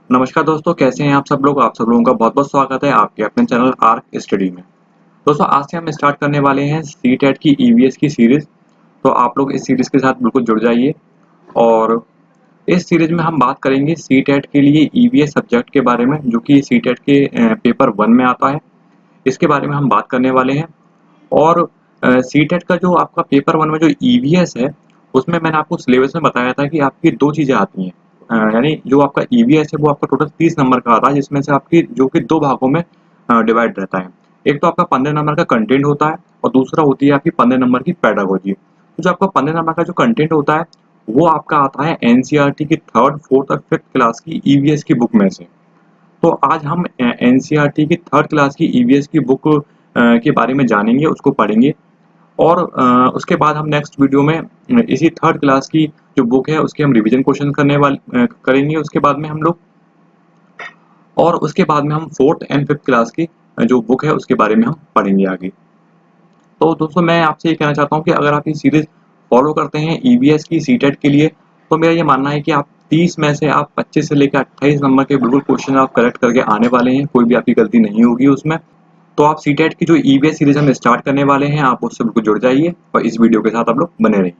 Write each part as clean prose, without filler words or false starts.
नमस्कार दोस्तों, कैसे हैं आप सब लोग। आप सब लोगों का बहुत बहुत स्वागत है आपके अपने चैनल आर्क स्टडी में। दोस्तों, आज से हम स्टार्ट करने वाले हैं सीटेट की ईवीएस की सीरीज। तो आप लोग इस सीरीज के साथ बिल्कुल जुड़ जाइए। और इस सीरीज में हम बात करेंगे सीटेट के लिए ईवीएस सब्जेक्ट के बारे में, जो कि सीटेट के पेपर 1 में आता है। इसके बारे में हम बात करने वाले हैं। और सीटेट का जो आपका पेपर 1 में जो ईवीएस है, उसमें मैंने आपको सिलेबस में बताया था कि आपकी 2 चीज़ें आती हैं। यानी जो आपका ईवीएस है वो आपका टोटल 30 नंबर का आता है, जिसमें से आपकी जो कि 2 भागों में डिवाइड रहता है। एक तो आपका 15 नंबर का कंटेंट होता है और दूसरा होती है आपकी 15 नंबर की पेडागोजी। तो जो आपका 15 नंबर का जो कंटेंट होता है, वो आपका आता है एनसीईआरटी की 3rd, 4th और 5th क्लास की ईवीएस की बुक में से। तो आज हम एनसीईआरटी की 3rd क्लास की ईवीएस की बुक के बारे में जानेंगे, उसको पढ़ेंगे। और उसके बाद हम नेक्स्ट वीडियो में इसी 3rd क्लास की जो बुक है उसके हम रिवीजन क्वेश्चन करेंगे। उसके बाद में हम लोग और उसके बाद में हम 4th एंड 5th क्लास की जो बुक है उसके बारे में हम पढ़ेंगे आगे। तो दोस्तों, मैं आपसे ये कहना चाहता हूँ कि अगर आप ये सीरीज फॉलो करते हैं ईवीएस की सीटेट के लिए, तो मेरा ये मानना है कि आप 30 में से आप 25 से लेकर 28 नंबर के बिल्कुल क्वेश्चन आप करेक्ट करके आने वाले हैं। कोई भी आपकी गलती नहीं होगी उसमें। तो आप सीटेट की जो ईवीएस सीरीज हम स्टार्ट करने वाले हैं, आप उससे बिल्कुल जुड़ जाइए और इस वीडियो के साथ आप लोग बने रहिए।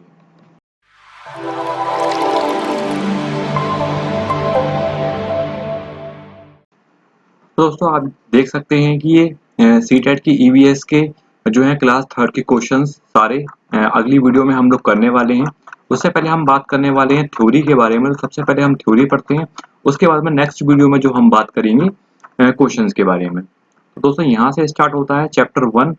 तो दोस्तों, आप देख सकते हैं कि ये सीटेट की ईवीएस के जो है क्लास 3rd के क्वेश्चंस सारे अगली वीडियो में हम लोग करने वाले हैं। उससे पहले हम बात करने वाले हैं थ्योरी के बारे में। तो सबसे पहले हम थ्योरी पढ़ते हैं, उसके बाद में नेक्स्ट वीडियो में जो हम बात करेंगे क्वेश्चंस के बारे में। तो दोस्तों, यहाँ से स्टार्ट होता है चैप्टर 1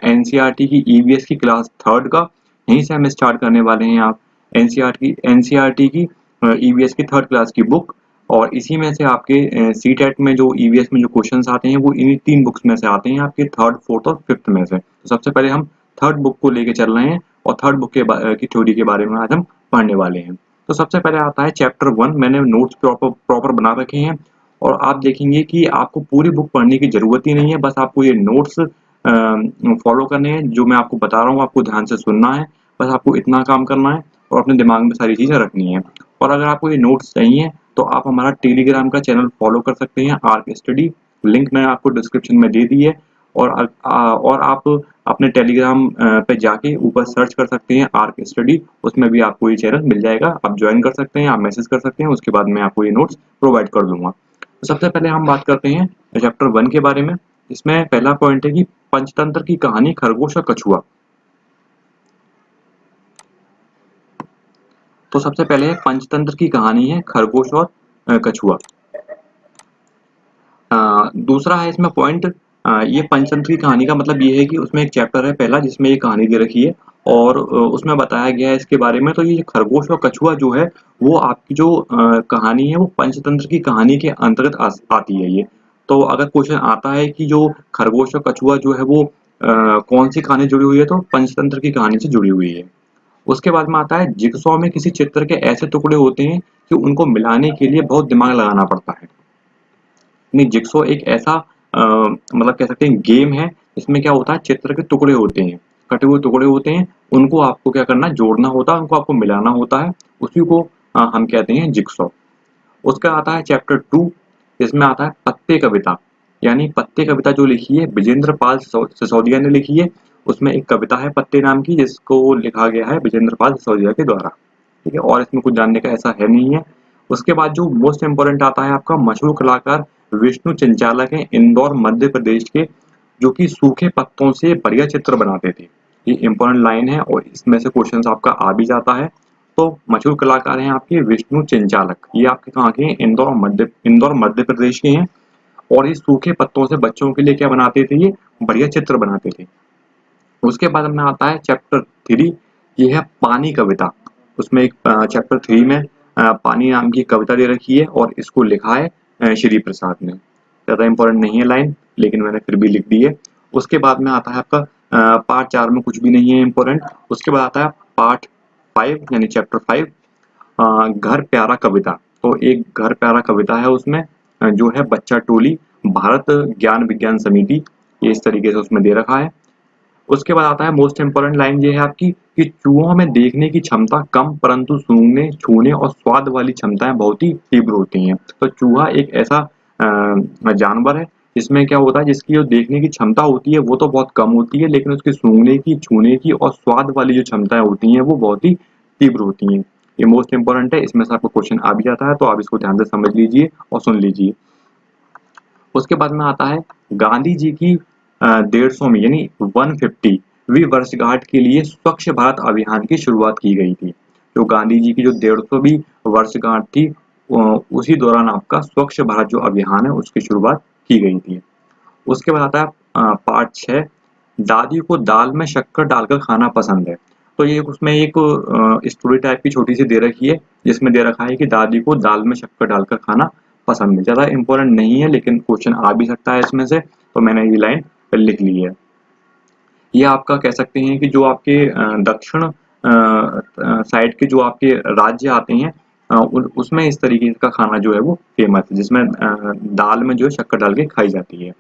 एनसीईआरटी की ईवीएस की क्लास 3rd का। यहीं से हम स्टार्ट करने वाले हैं आप एनसीईआरटी की ईवीएस की 3rd क्लास की बुक। और इसी में से आपके सीटेट में जो ईवीएस में जो क्वेश्चंस आते हैं वो इन्हीं 3 बुक्स में से आते हैं, आपके 3rd, 4th और 5th में से। तो सबसे पहले हम 3rd बुक को लेके चल रहे हैं और 3rd बुक की थ्योरी के बारे में आज हम पढ़ने वाले हैं। तो सबसे पहले आता है चैप्टर 1। मैंने नोट्स प्रॉपर प्रॉपर बना रखे हैं और आप देखेंगे कि आपको पूरी बुक पढ़ने की जरूरत ही नहीं है। बस आपको ये नोट्स फॉलो करने हैं। जो मैं आपको बता रहा हूँ आपको ध्यान से सुनना है। बस आपको इतना काम करना है और अपने दिमाग में सारी चीजें रखनी है। और अगर आपको ये नोट्स चाहिए तो आप हमारा टेलीग्राम का चैनल फॉलो कर सकते हैं, आर्क स्टडी। लिंक मैंने आपको डिस्क्रिप्शन में दे दी है। और आप अपने टेलीग्राम पे जाके ऊपर सर्च कर सकते हैं आर्क स्टडी। उसमें भी आपको ये चैनल मिल जाएगा, आप ज्वाइन कर सकते हैं, आप मैसेज कर सकते हैं। उसके बाद मैं आपको ये नोट्स प्रोवाइड कर दूंगा। तो सबसे पहले हम बात करते हैं चैप्टर 1 के बारे में। इसमें पहला पॉइंट है कि पंचतंत्र की कहानी खरगोश और कछुआ। तो सबसे पहले पंचतंत्र की कहानी है खरगोश और कछुआ। दूसरा है इसमें पॉइंट, ये पंचतंत्र की कहानी का मतलब ये है कि उसमें एक चैप्टर है पहला जिसमें ये कहानी दे रखी है और उसमें बताया गया है इसके बारे में। तो ये खरगोश और कछुआ जो है वो आपकी जो कहानी है वो पंचतंत्र की कहानी के अंतर्गत आती है ये। तो अगर क्वेश्चन आता है कि जो खरगोश और कछुआ जो है वो कौन सी कहानी जुड़ी हुई है, तो पंचतंत्र की कहानी से जुड़ी हुई है। उसके बाद में आता है जिगसॉ में किसी चित्र के ऐसे टुकड़े होते हैं कि उनको मिलाने के लिए बहुत दिमाग लगाना पड़ता है। नहीं, जिक्सो एक ऐसा मतलब कह सकते हैं गेम है। इसमें क्या होता है, चित्र के टुकड़े होते हैं, कटे हुए टुकड़े होते हैं। उनको आपको क्या करना है, जोड़ना होता है, उनको आपको मिलाना होता है। उसी को हम कहते हैं जिक्सो। उसका आता है चैप्टर 2, जिसमें आता है पत्ते कविता। यानी पत्ते कविता जो लिखी है विजेंद्र पाल सिसोदिया ने लिखी है। उसमें एक कविता है पत्ते नाम की, जिसको लिखा गया है विजेंद्र पाल सिसोदिया के द्वारा। ठीक है, और इसमें कुछ जानने का ऐसा है नहीं है। उसके बाद जो मोस्ट इम्पोर्टेंट आता है आपका, मशहूर कलाकार विष्णु चिंचालक हैं इंदौर मध्य प्रदेश के, जो कि सूखे पत्तों से बढ़िया चित्र बनाते थे। ये इंपॉर्टेंट लाइन है और इसमें से क्वेश्चन आपका आ भी जाता है। तो मशहूर कलाकार हैं आपके विष्णु चिंचालक। ये आपके कहाँ के हैं, इंदौर मध्य प्रदेश के हैं। और ये सूखे पत्तों से बच्चों के लिए क्या बनाते थे, ये बढ़िया चित्र बनाते थे। उसके बाद में आता है चैप्टर 3, ये है पानी कविता। उसमें एक चैप्टर 3 में पानी नाम की कविता दे रखी है और इसको लिखा है श्री प्रसाद ने। ज़्यादा इंपॉर्टेंट नहीं है लाइन, लेकिन मैंने फिर भी लिख दी है। उसके बाद में आता है आपका पार्ट 4 में कुछ भी नहीं है इंपॉर्टेंट। उसके बाद आता है पार्ट 5 यानी चैप्टर 5, घर प्यारा कविता। तो एक घर प्यारा कविता है उसमें, जो है बच्चा टोली भारत ज्ञान विज्ञान समिति, ये इस तरीके से उसमें दे रखा है। उसके बाद आता है मोस्ट इम्पोर्टेंट लाइन ये है आपकी कि चूहों में देखने की क्षमता कम परंतु सूंघने, छूने और स्वाद वाली क्षमताएं बहुत ही तीव्र होती हैं। तो चूहा एक ऐसा जानवर है जिसमें क्या होता है, जिसकी जो देखने की क्षमता होती है वो तो बहुत कम होती है, लेकिन उसकी सूंघने की, छूने की और स्वाद वाली जो क्षमताएं होती हैं वो बहुत ही तीव्र होती हैं। ये मोस्ट इम्पोर्टेंट है, इसमें से आपको क्वेश्चन आ भी जाता है, तो आप इसको ध्यान से समझ लीजिए और सुन लीजिए। उसके बाद में आता है गांधी जी की 150वीं यानी 150वीं वर्षगांठ के लिए स्वच्छ भारत अभियान की शुरुआत की गई थी। तो गांधी जी की जो 150वीं वर्षगांठ थी, उसी दौरान आपका स्वच्छ भारत जो अभियान है उसकी शुरुआत की गई थी। उसके बाद आता है पार्ट 6, दादी को दाल में शक्कर डालकर खाना पसंद है। तो ये उसमें एक स्टोरी टाइप की छोटी सी दे रखी है, जिसमें दे रखा है कि दादी को दाल में शक्कर डालकर खाना पसंद है। ज़्यादा इम्पोर्टेंट नहीं है, लेकिन क्वेश्चन आ भी सकता है इसमें से, तो मैंने ये लाइन लिख ली है। ये आपका कह सकते हैं कि जो आपके दक्षिण साइड के जो आपके राज्य आते हैं, उसमें इस तरीके का खाना जो है वो फेमस है, जिसमें दाल में जो है शक्कर डाल के खाई जाती है।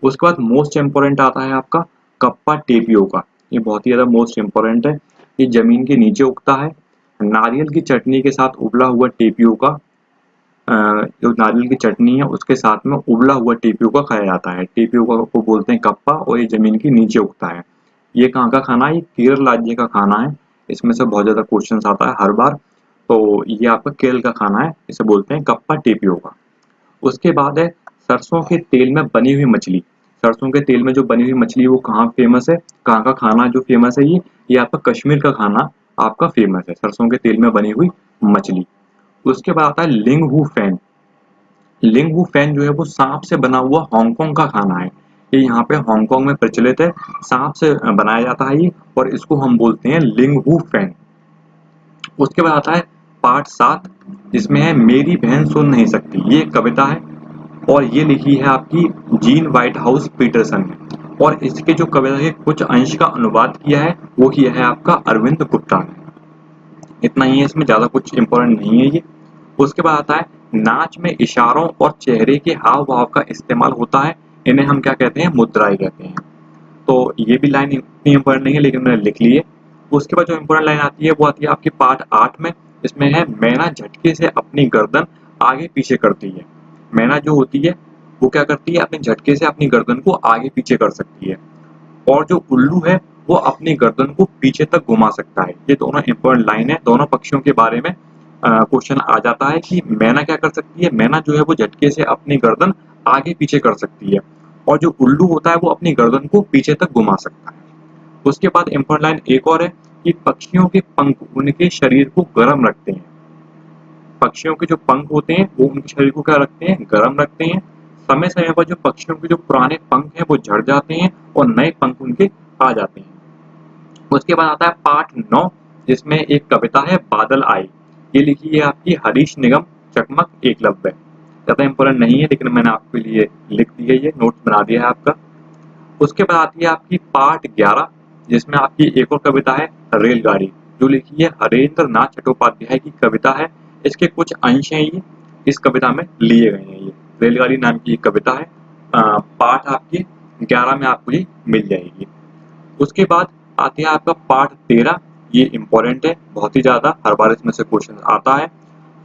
उसके बाद मोस्ट इम्पोर्टेंट आता है आपका कप्पा टेपियोका। ये बहुत ही ज़्यादा मोस्ट इम्पोर्टेंट है। ये ज़मीन के नीचे उगता है। नारियल की चटनी के साथ उबला हुआ टेपियोका, जो नारियल की चटनी है उसके साथ में उबला हुआ टेपियोका खाया जाता है। टेपियोका को बोलते हैं कप्पा और ये ज़मीन के नीचे उगता है। ये कहाँ का खाना है? ये केरल राज्य का खाना है। इसमें से बहुत ज़्यादा क्वेश्चंस आता है हर बार। तो ये आपका केरल का खाना है, इसे बोलते हैं कप्पा टेपियोका। उसके बाद है सरसों के तेल में बनी हुई मछली। सरसों के तेल में जो बनी हुई मछली वो कहाँ फेमस है? कहाँ का खाना जो फेमस है ये आपका कश्मीर का खाना आपका फेमस है, सरसों के तेल में बनी हुई मछली। उसके बाद आता है लिंग हू फैन। लिंग हू फैन जो है वो सांप से बना हुआ हांगकांग का खाना है। ये यहाँ पे हांगकांग में प्रचलित है, सांप से बनाया जाता है ये, और इसको हम बोलते हैं लिंग हू फैन। उसके बाद आता है पार्ट 7, जिसमें है मेरी बहन सुन नहीं सकती। ये एक कविता है और ये लिखी है आपकी जीन व्हाइट हाउस पीटरसन ने, और इसके जो कविता के कुछ अंश का अनुवाद किया है वो किया है आपका अरविंद गुप्ता ने। इतना ही है, इसमें ज़्यादा कुछ इम्पोर्टेंट नहीं है ये। उसके बाद आता है नाच में इशारों और चेहरे के हाव भाव का इस्तेमाल होता है, इन्हें हम क्या कहते हैं? मुद्राएं कहते हैं। तो ये भी लाइन इतनी इम्पोर्टेंट नहीं है, लेकिन मैंने लिख ली है। उसके बाद जो इम्पोर्टेंट लाइन आती है वो आती है आपकी पार्ट 8 में। इसमें है मैना झटके से अपनी गर्दन आगे पीछे करती है। मैना जो होती है वो क्या करती है? अपने झटके से अपनी गर्दन को आगे पीछे कर सकती है। और जो उल्लू है वो अपनी गर्दन को पीछे तक घुमा सकता है। ये दोनों इम्पोर्टेंट लाइन है, दोनों पक्षियों के बारे में क्वेश्चन आ जाता है कि मैना क्या कर सकती है? मैना जो है वो झटके से अपनी गर्दन आगे पीछे कर सकती है, और जो उल्लू होता है वो अपनी गर्दन को पीछे तक घुमा सकता है। उसके बाद इम्पोर्टेंट लाइन एक और है कि पक्षियों के पंख उनके शरीर को गर्म रखते हैं। पक्षियों के जो पंख होते हैं वो उनके शरीर को क्या रखते हैं? गर्म रखते हैं। समय समय पर जो पक्षियों के जो पुराने पंख हैं वो झड़ जाते हैं और नए पंख उनके आ जाते हैं। उसके बाद आता है पार्ट 9, जिसमें एक कविता है बादल आए। ये लिखी है आपकी हरीश निगम चकमक एकलव्य। ज़्यादा इम्पोर्टेंट नहीं है, लेकिन मैंने आपके लिए लिख दिया, ये नोट्स बना दिया है आपका। उसके बाद आती है आपकी पार्ट 11, जिसमें आपकी एक और कविता है रेलगाड़ी, जो लिखी है हरेंद्र नाथ चट्टोपाध्याय की कविता है। इसके कुछ अंश हैं ये इस कविता में लिए गए हैं। ये रेलगाड़ी नाम की एक कविता है। पार्ट आपके 11 में आपको ये मिल जाएगी। उसके बाद आते हैं आपका पार्ट 13। ये इम्पोर्टेंट है बहुत ही ज़्यादा, हर बार इसमें से क्वेश्चन आता है।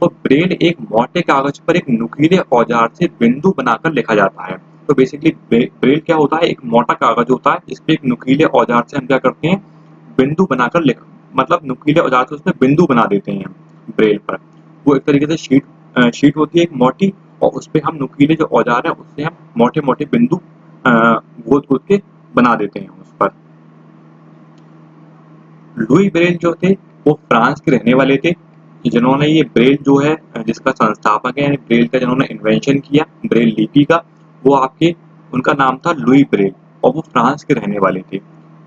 तो ब्रेल एक मोटे कागज पर एक नुकीले औजार से बिंदु बनाकर लिखा जाता है। तो बेसिकली ब्रेल क्या होता है? एक मोटा कागज होता है, इस पे एक नुकीले औजार से हम क्या करते हैं? बिंदु बनाकर लिख, मतलब नुकीले औजार से उसमें बिंदु बना देते हैं ब्रेल पर। वो एक तरीके से शीट होती है एक मोटी, और उस पे हम नुकीले जो औजार है उससे हम मोटे मोटे बिंदु गोद गोद के बना देते हैं उस पर। लुई ब्रेल जो थे वो फ्रांस के रहने वाले थे, जिन्होंने ये ब्रेल जो है, जिसका संस्थापक है, ब्रेल का जिन्होंने इन्वेंशन किया ब्रेल लिपि का, वो आपके, उनका नाम था लुई ब्रेल, और वो फ्रांस के रहने वाले थे।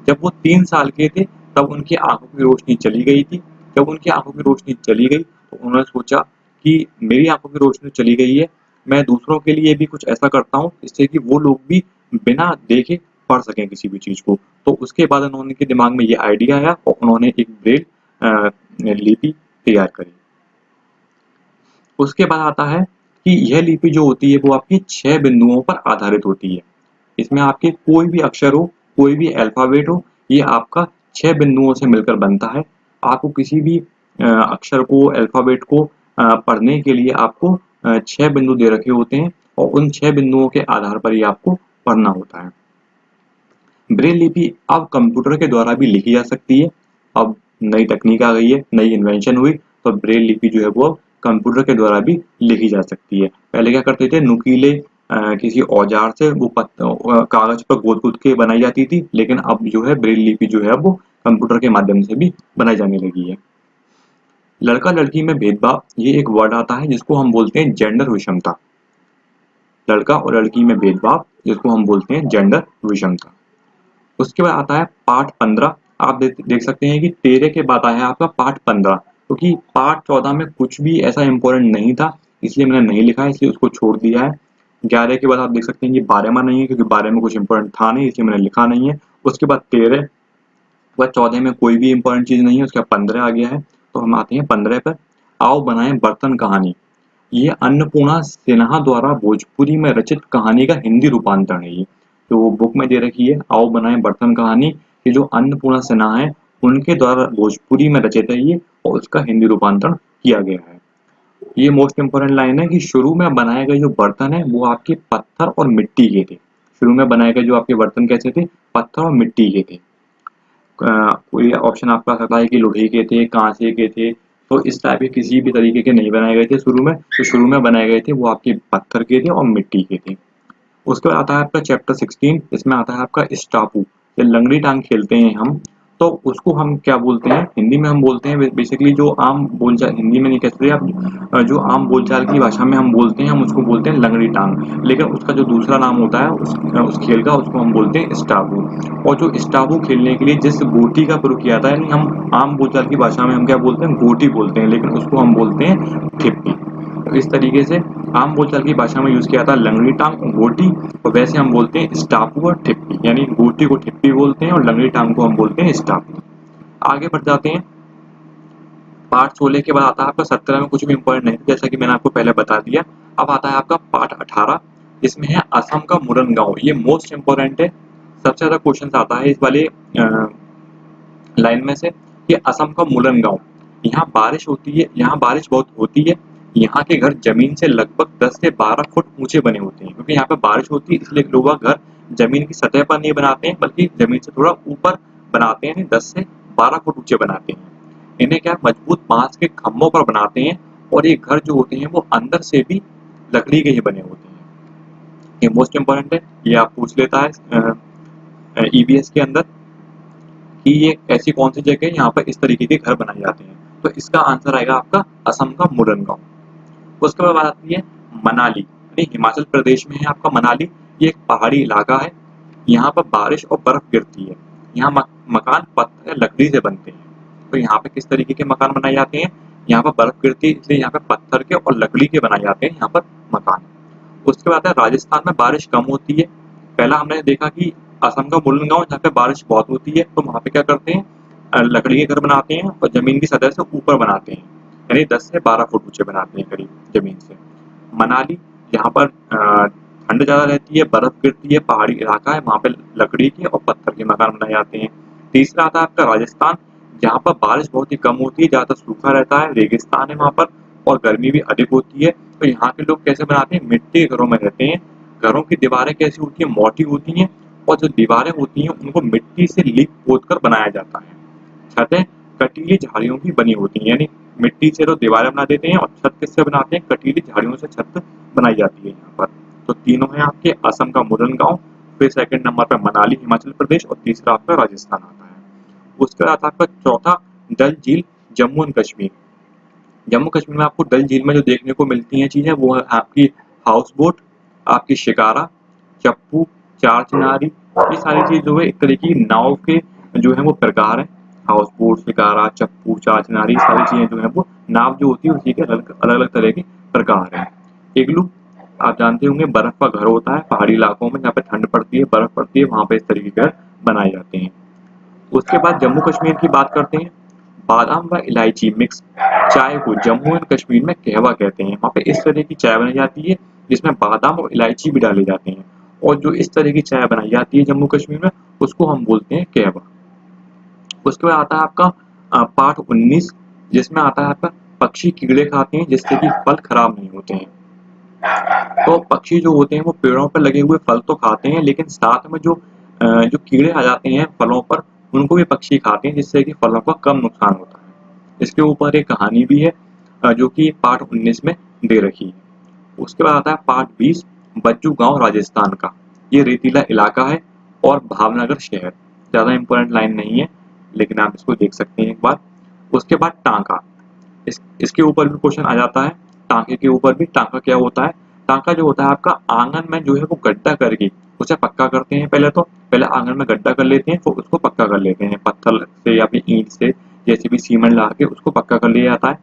जब वो 3 साल के थे तब उनकी आंखों की रोशनी चली गई थी। जब उनकी आंखों की रोशनी चली गई तो उन्होंने सोचा कि मेरी आंखों की रोशनी चली गई है, मैं दूसरों के लिए भी कुछ ऐसा करता हूँ जिससे कि वो लोग भी बिना देखे पढ़ सकें किसी भी चीज़ को। तो उसके बाद उन्होंने के दिमाग में ये आइडिया आया और उन्होंने एक ब्रेल लिपि तैयार करी। उसके बाद आता है कि यह लिपि जो होती है वो आपकी 6 बिंदुओं पर आधारित होती है। इसमें आपके कोई भी अक्षर हो, कोई भी अल्फाबेट हो, ये आपका 6 बिंदुओं से मिलकर बनता है। आपको किसी भी अक्षर को, अल्फ़ाबेट को पढ़ने के लिए आपको 6 बिंदु दे रखे होते हैं और उन 6 बिंदुओं के आधार पर ही आपको पढ़ना होता है। ब्रेल लिपि अब कंप्यूटर के द्वारा भी लिखी जा सकती है। अब नई तकनीक आ गई है, नई इन्वेंशन हुई, तो ब्रेल लिपि जो है वो अब कंप्यूटर के द्वारा भी लिखी जा सकती है। पहले क्या करते थे, नुकीले किसी औजार से वो कागज पर गोद-गोद के बनाई जाती थी, लेकिन अब जो है ब्रेल लिपि जो है वो कंप्यूटर के माध्यम से भी बनाई जाने लगी है। लड़का-लड़की में भेदभाव, ये एक वर्ड आता है जिसको हम बोलते हैं जेंडर विषमता। लड़का और लड़की में भेदभाव, जिसको हम बोलते हैं जेंडर विषमता। उसके बाद आता है पाठ 15। आप देख सकते हैं कि 13 के बाद आया है आपका पाठ 15, क्योंकि पाठ 14 में कुछ भी ऐसा इंपॉर्टेंट नहीं था, इसलिए मैंने नहीं लिखा है, इसलिए उसको छोड़ दिया है। 11 के बाद आप देख सकते हैं कि 12वां नहीं है, क्योंकि 12 में कुछ इंपॉर्टेंट था नहीं, इसलिए मैंने लिखा नहीं है। उसके बाद 13, उसके बाद 14 में कोई भी इंपॉर्टेंट चीज नहीं है, उसके बाद 15 आ गया है। तो हम आते हैं 15 पर। आओ बनाएं बर्तन कहानी। ये अन्नपूर्णा सिन्हा द्वारा भोजपुरी में रचित कहानी का हिंदी रूपांतरण है ये। तो वो बुक में दे रखी है, आओ बनाएं बर्तन कहानी। ये जो अन्नपूर्णा सिन्हा है, उनके द्वारा भोजपुरी में रचित है ये, और उसका हिंदी रूपांतरण किया गया है। ये मोस्ट इंपोर्टेंट लाइन है कि शुरू में बनाए गए जो बर्तन है वो आपके पत्थर और मिट्टी के थे। शुरू में बनाए गए जो आपके बर्तन कैसे थे, पत्थर और मिट्टी के थे। कोई ऑप्शन आपका आ सकता है कि लोहे के थे, कांसे के थे, तो इस टाइप के किसी भी तरीके के नहीं बनाए गए थे शुरू में। तो शुरू में बनाए गए थे वो आपके पत्थर के थे और मिट्टी के थे। उसके बाद आता है आपका चैप्टर 16। इसमें आता है आपका स्टापू, या लंगड़ी टांग खेलते हैं हम, तो उसको हम क्या बोलते हैं, हिंदी में हम बोलते हैं बेसिकली जो आम बोलचाल, हिंदी में नहीं कह सकते आप, जो आम बोलचाल की भाषा में हम बोलते हैं, हम उसको बोलते हैं लंगड़ी टांग, लेकिन उसका जो दूसरा नाम होता है उस खेल का, उसको हम बोलते हैं स्टापू। और जो स्टापू खेलने के लिए जिस गोटी का प्रयोग किया जाता है, यानी हम आम बोलचाल की भाषा में हम क्या बोलते हैं, गोटी बोलते हैं, लेकिन उसको हम बोलते हैं ठिप्पी। तो इस तरीके से आम बोलचाल की भाषा में यूज किया था लंगड़ी टांग और गोटी, और वैसे हम बोलते हैं स्टापू और ठिप्पी, यानी गोटी को ठिप्पी बोलते हैं और लंगड़ी टांग को हम बोलते हैं स्टापू। आगे बढ़ जाते हैं। पार्ट 16 के बाद आता है आपका 17 में कुछ भी इंपॉर्टेंट नहीं, जैसा कि मैंने आपको पहले बता दिया। अब आता है आपका पार्ट 18, इसमें है असम का मुरन गांव। ये मोस्ट इंपॉर्टेंट है, सबसे ज्यादा क्वेश्चन आता है इस वाले लाइन में से, कि असम का मुरन गांव, यहाँ बारिश होती है, यहाँ बारिश बहुत होती है, यहाँ के घर जमीन से लगभग 10 से 12 फुट ऊंचे बने होते हैं, क्योंकि यहाँ पे बारिश होती है, इसलिए लोग घर जमीन की सतह पर नहीं बनाते हैं, बल्कि जमीन से थोड़ा ऊपर बनाते हैं, 10 से 12 फुट ऊंचे बनाते हैं। इन्हें क्या मजबूत बांस के खम्भों पर बनाते हैं, और ये घर जो होते हैं वो अंदर से भी लकड़ी के ही बने होते हैं। ये मोस्ट इंपॉर्टेंट है, ये आप पूछ लेता है ईबीएस के अंदर, कि ये ऐसी कौन सी जगह है यहाँ पर इस तरीके के घर बनाए जाते हैं। तो इसका आंसर आएगा आपका असम का मुरन गांव। उसके बाद बात आती है मनाली, यानी हिमाचल प्रदेश में है आपका मनाली। ये एक पहाड़ी इलाका है, यहाँ पर बारिश और बर्फ गिरती है। यहाँ मकान पत्थर या लकड़ी से बनते हैं। तो यहाँ पे किस तरीके के मकान बनाए जाते हैं, यहाँ पर बर्फ गिरती है, इसलिए यहाँ पे पत्थर के और लकड़ी के बनाए जाते हैं यहाँ पर मकान। उसके बाद है राजस्थान में बारिश कम होती है। पहला हमने देखा कि असम का मुलुन गांव जहाँ पे बारिश बहुत होती है, तो वहाँ पे क्या करते हैं, लकड़ी के घर बनाते हैं और जमीन की सतह से ऊपर बनाते हैं, यानी 10 से 12 फुट ऊंचे बनाते हैं करीब जमीन से। मनाली, यहाँ पर ठंड ज़्यादा रहती है, बर्फ गिरती है, पहाड़ी इलाका है, वहाँ पे लकड़ी के और पत्थर के मकान बनाए जाते हैं। तीसरा आता है आपका राजस्थान, जहाँ पर बारिश बहुत ही कम होती है, ज़्यादातर सूखा रहता है, रेगिस्तान है वहाँ पर, और गर्मी भी अधिक होती है। तो यहाँ के लोग कैसे बनाते हैं, मिट्टी के घरों में रहते हैं। घरों की दीवारें कैसी होती हैं, मोटी होती हैं, और जो दीवारें होती हैं उनको मिट्टी से लीप पोत कर बनाया जाता है। छतें कटीली झाड़ियों की बनी होती हैं, यानी मिट्टी से तो दीवारें बना देते हैं, और छत किससे बनाते हैं, कटीली झाड़ियों से छत बनाई जाती है यहाँ पर। तो तीनों है आपके असम का मुरन गांव, फिर सेकंड नंबर पर मनाली हिमाचल प्रदेश, और तीसरा आपका राजस्थान आता है। उसके बाद आपका चौथा डल झील जम्मू एंड कश्मीर। जम्मू कश्मीर में आपको डल झील में जो देखने को मिलती हैं चीजें, वो है आपकी हाउस बोट, आपकी शिकारा, चप्पू, चार चिनारी, ये सारी चीज जो है एक तरीके की नाव के जो है वो प्रकार है। हाउस बोट, शिकारा, चप्पू, चार चिनारी, सारी चीजें जो है वो नाव जो होती है उसी के अलग अलग तरह के प्रकार हैं। इग्लू, आप जानते होंगे बर्फ का घर होता है पहाड़ी इलाकों में, जहाँ पे ठंड पड़ती है, बर्फ पड़ती है, वहां पे इस तरीके के घर बनाए जाते हैं। उसके बाद जम्मू कश्मीर की बात करते हैं। बादाम व इलायची मिक्स चाय को जम्मू एंड कश्मीर में कहवा कहते हैं। वहाँ पे इस तरह की चाय बनाई जाती है जिसमें बादाम और इलायची भी डाले जाते हैं, और जो इस तरह की चाय बनाई जाती है जम्मू कश्मीर में, उसको हम बोलते हैं कहवा। उसके बाद आता है आपका पाठ 19 जिसमें आता है आपका पक्षी कीड़े खाते हैं जिससे कि फल खराब नहीं होते हैं। तो पक्षी जो होते हैं वो पेड़ों पर लगे हुए फल तो खाते हैं लेकिन साथ में जो कीड़े आ जाते हैं फलों पर उनको भी पक्षी खाते हैं जिससे कि फलों का कम नुकसान होता है। इसके ऊपर एक कहानी भी है जो कि पाठ 19 में दे रखी है। उसके बाद आता है पाठ 20 बज्जू गांव राजस्थान का। ये रेतीला इलाका है और भावनगर शहर। ज़्यादा इम्पोर्टेंट लाइन नहीं है लेकिन आप इसको देख सकते हैं एक बार। उसके बाद टांका, इसके ऊपर भी क्वेश्चन आ जाता है। टांके के ऊपर भी, टांका क्या होता है? टांका जो होता है आपका आंगन में जो है वो गड्ढा करके उसे पक्का करते हैं। पहले आंगन में गड्ढा कर लेते हैं फिर उसको पक्का कर लेते हैं पत्थर से या फिर ईंट से, जैसे भी सीमेंट लगा के उसको पक्का कर लिया जाता है।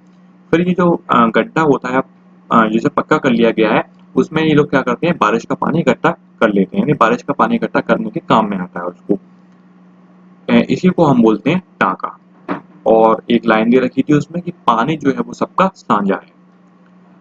फिर ये जो गड्ढा होता है जिसे पक्का कर लिया गया है उसमें ये लोग क्या करते हैं, बारिश का पानी इकट्ठा कर लेते हैं, यानी बारिश का पानी इकट्ठा करने के काम में आता है उसको। इसी को हम बोलते हैं टांका। और एक लाइन दे रखी थी उसमें कि पानी जो है वो सबका साझा है।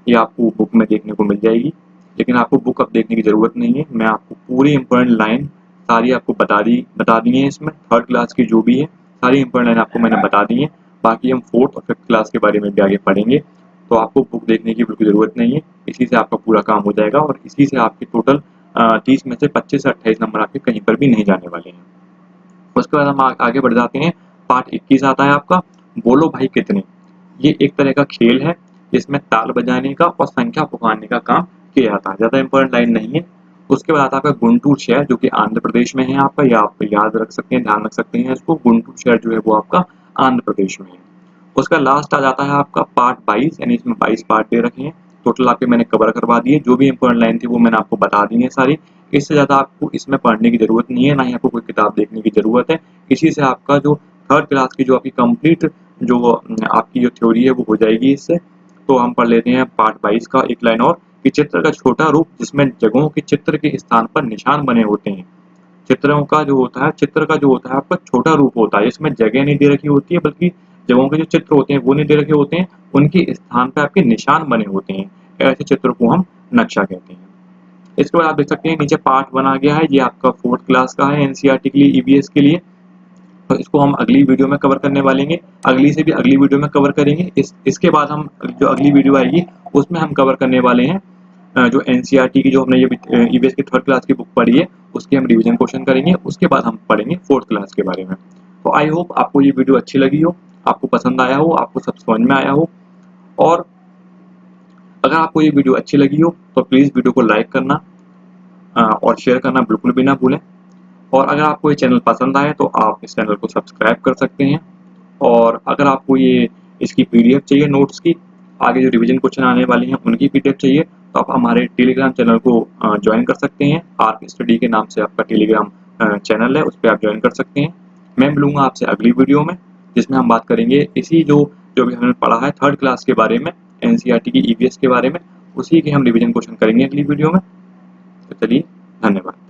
ये आपको बुक में देखने को मिल जाएगी लेकिन आपको बुक अब देखने की ज़रूरत नहीं है। मैं आपको पूरी इंपॉर्टेंट लाइन सारी आपको बता दी है। इसमें थर्ड क्लास की जो भी है सारी इंपॉर्टेंट लाइन आपको मैंने बता दी है। बाकी हम फोर्थ और फिफ्थ क्लास के बारे में भी आगे पढ़ेंगे, तो आपको बुक देखने की बिल्कुल ज़रूरत नहीं है। इसी से आपका पूरा काम हो जाएगा और इसी से आपके टोटल 30 में से 25 से 28 नंबर आपके कहीं पर भी नहीं जाने वाले हैं। उसके बाद हम आगे बढ़ जाते हैं। पार्ट 21 आता है आपका बोलो भाई कितने। ये एक तरह का खेल है जिसमें ताल बजाने का और संख्या पुकारने का काम किया जाता है। ज़्यादा इंपॉर्टेंट लाइन नहीं है। उसके बाद आता है आपका गुंटूर शहर जो कि आंध्र प्रदेश में है आपका, या आप याद रख सकते हैं, ध्यान रख सकते हैं इसको। गुंटूर शहर जो है वो आपका आंध्र प्रदेश में है। उसका लास्ट आ जाता है आपका पार्ट 22, यानी इसमें 22 पार्ट दे रखे हैं। टोटल आपके मैंने कवर करवा दिए, जो भी इंपॉर्टेंट लाइन थी वो मैंने आपको बता दी है सारी। इससे ज़्यादा आपको इसमें पढ़ने की ज़रूरत नहीं है, ना ही आपको कोई किताब देखने की ज़रूरत है। इसी से आपका जो थर्ड क्लास की जो आपकी कंप्लीट जो आपकी जो थ्योरी है वो हो जाएगी इससे। तो हम पढ़ लेते हैं पार्ट 22 का एक लाइन और, कि चित्र का छोटा रूप जिसमें जगहों के चित्र के स्थान पर निशान बने होते हैं। चित्रों का जो होता है, चित्र का जो होता है आपका छोटा रूप होता है, इसमें जगह नहीं दे रखी होती है बल्कि जगहों के जो चित्र होते हैं वो नहीं दे रखे होते हैं, उनके स्थान पे आपके निशान बने होते हैं। ऐसे चित्र को हम नक्शा कहते हैं। इसके बाद आप देख सकते हैं नीचे पार्ट 1 आ गया है, ये आपका फोर्थ क्लास का है एनसीईआरटी के लिए, ईवीएस के लिए। तो इसको हम अगली वीडियो में कवर करने वाले हैं, अगली से भी अगली वीडियो में कवर करेंगे। इसके बाद हम जो अगली वीडियो आएगी उसमें हम कवर करने वाले हैं जो एनसीईआरटी की जो हमने ये ईवीएस की थर्ड क्लास की बुक पढ़ी है उसके हम रिवीजन क्वेश्चन करेंगे। उसके बाद हम पढ़ेंगे फोर्थ क्लास के बारे में। तो आई होप आपको ये वीडियो अच्छी लगी हो, आपको पसंद आया हो, आपको सब समझ में आया हो। और अगर आपको ये वीडियो अच्छी लगी हो तो प्लीज़ वीडियो को लाइक करना और शेयर करना बिल्कुल भी ना भूलें। और अगर आपको ये चैनल पसंद आए तो आप इस चैनल को सब्सक्राइब कर सकते हैं। और अगर आपको ये इसकी पीडीएफ चाहिए नोट्स की, आगे जो रिवीजन क्वेश्चन आने वाले हैं उनकी पीडीएफ चाहिए, तो आप हमारे टेलीग्राम चैनल को ज्वाइन कर सकते हैं। आर्क स्टडी के नाम से आपका टेलीग्राम चैनल है, उस पर आप ज्वाइन कर सकते हैं। मैं मिलूंगा आपसे अगली वीडियो में जिसमें हम बात करेंगे इसी जो भी हमने पढ़ा है थर्ड क्लास के बारे में, एनसीईआरटी की ईवीएस के बारे में, उसी के हम रिवीजन क्वेश्चन करेंगे अगली वीडियो में। तो चलिए, धन्यवाद।